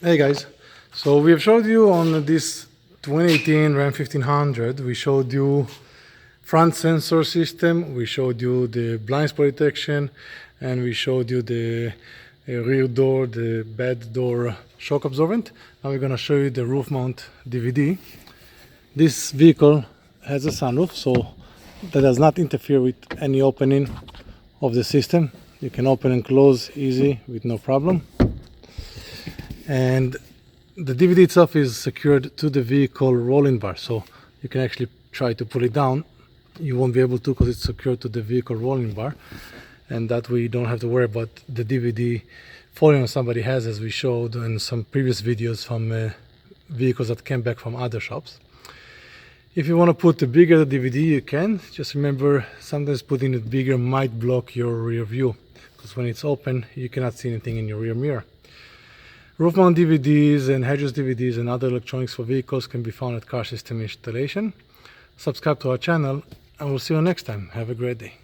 Hey guys, so we have showed you on this 2018 Ram 1500, we showed you front sensor system, we showed you the blind spot detection, and we showed you the rear door, the bed door shock absorbent. Now we're going to show you the roof mount DVD. This vehicle has a sunroof, so that does not interfere with any opening of the system. You can open and close easy with no problem. And the DVD itself is secured to the vehicle rolling bar, so you can actually try to pull it down. You won't be able to because it's secured to the vehicle rolling bar, and that way you don't have to worry about the DVD falling on somebody has, as we showed in some previous videos from vehicles that came back from other shops. If you want to put a bigger DVD, you can. Just remember, sometimes putting it bigger might block your rear view, because when it's open you cannot see anything in your rear mirror. Roof mount DVDs and headrest DVDs and other electronics for vehicles can be found at Car System Installation. Subscribe to our channel and we'll see you next time. Have a great day.